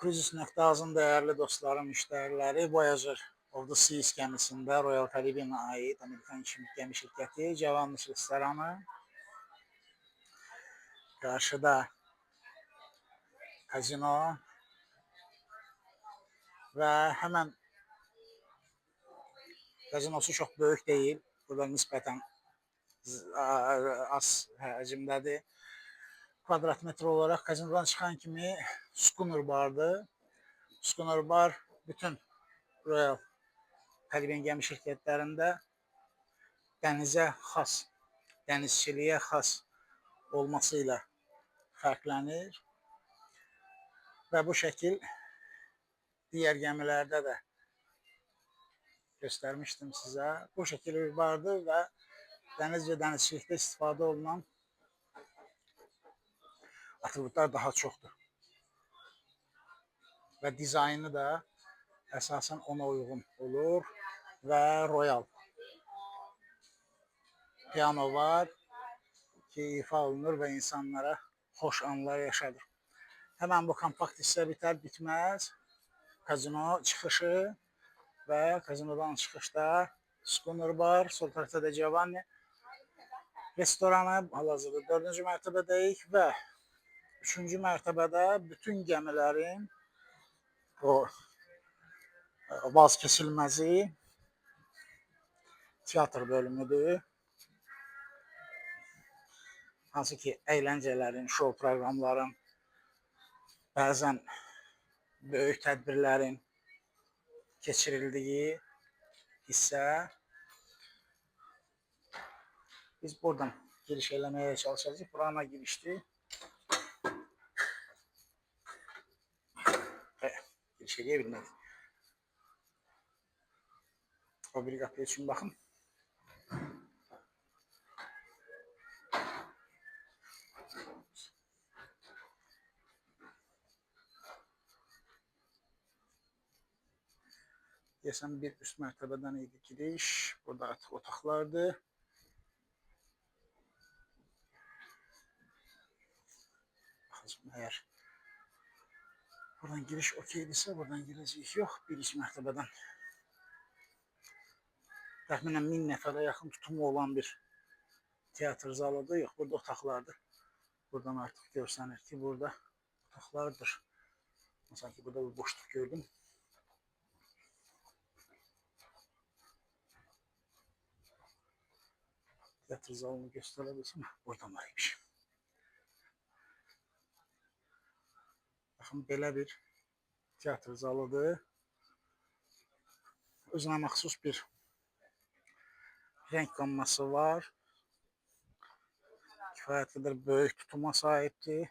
Cruises.azın dəyərli dostlarım, müştəriləri, Voyager of the Seas gəmisində Royal Caribbean ait Amerikan gəmi şirkəti Cavanlış restoranı. Qarşıda kazino və həmən kazinosu çox böyük deyil. Burada nisbətən az həcmdədir. Kvadratmetr olarak kazinodan çıxan kimi Schooner bardır. Schooner bar bütün Royal Caribbean gəmi şirkətlərində dənizə xas, dənizçiliyə xas olmasıyla fərqlənir və bu şəkil digər gəmilərdə də göstərmişdim sizə. Bu şəkil bir bardır və dəniz və dənizçilikdə istifadə olunan atributlar daha çoxdur. Və dizaynı da əsasən ona uyğun olur və Royal piano var ki, ifa olunur və insanlara xoş anlar yaşadır. Həmən bu kompakt hissə bitər bitməz kazino çıxışı və kazinodan çıxışda Schooner bar, sol tərəfdə də Cavanni restoranı, hal-hazırda 4-cü mərtəbədəyik və 3-cü mərtəbədə bütün gəmilərin o vazkesilməzi teatr bölümüdür. Hansı ki, əyləncələrin, şou proqramların, bəzən böyük tədbirlərin keçirildiyi hissə. Biz buradan giriş eləməyə çalışacağıq. Burana girişdir. Giriş eləyə bilmədik. O bir qapıya üçün baxın. Deyəsən bir üst mərtəbədən idi giriş. Burada artıq otaqlardır. Baxacağım, əgər buradan giriş okeydirsə, buradan girəcəyik. Yox, bir-iki mərtəbədən. Təxminən 1000 nəfərə yaxın tutumu olan bir teatr zalıdır. Yox, burada otaqlardır. Buradan artıq görsənir ki, burada otaqlardır. Sanki burada bir boşluq gördüm. Teatr zalını göstərebilsəm, buradan var imiş. Baxın, belə bir teatr zalıdır. Özünə məxsus bir renk qamması var. Kifayət qədər böyük tutuma sahibdir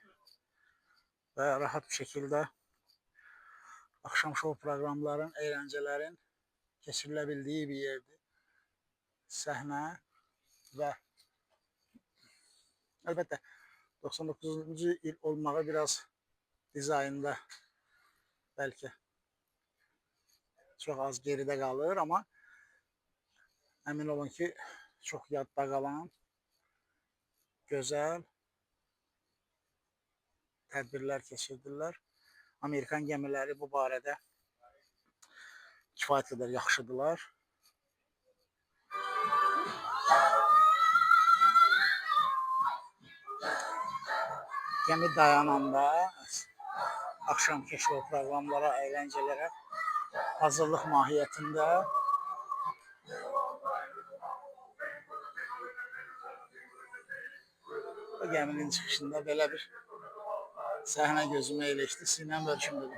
və rahat bir şəkildə axşam şou proqramların, əyləncələrin keçirilə bildiyi bir yerdir. Səhnə və əlbəttə 99-cu il olmağı biraz dizaynda bəlkə çox az geridə qalır, amma əmin olun ki, çox yadda qalan, gözəl tədbirlər keçirdirlər. Amerikan gəmiləri bu barədə kifayət qədər yaxşıdırlar. Gəmi dayananda axşamki şou proqramlara, əyləncələrə hazırlıq mahiyyətində bu gəminin çıxışında belə bir səhnə gözümə ilişdi. Sinəm ölçümdür.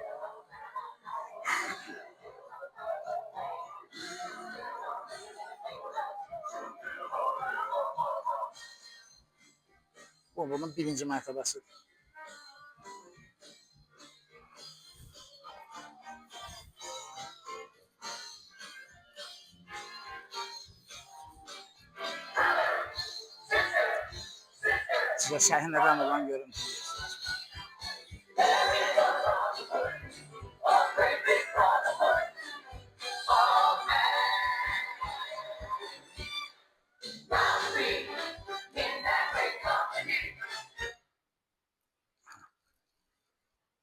Bu bunun birinci mərtəbəsidir. Sizə səhnədən olan görüntü.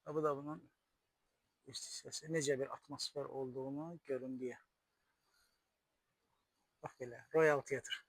Bu da bunun üst hissəsi necə bir atmosfer olduğunu görün deyə. Bax belə, Royal Theatre.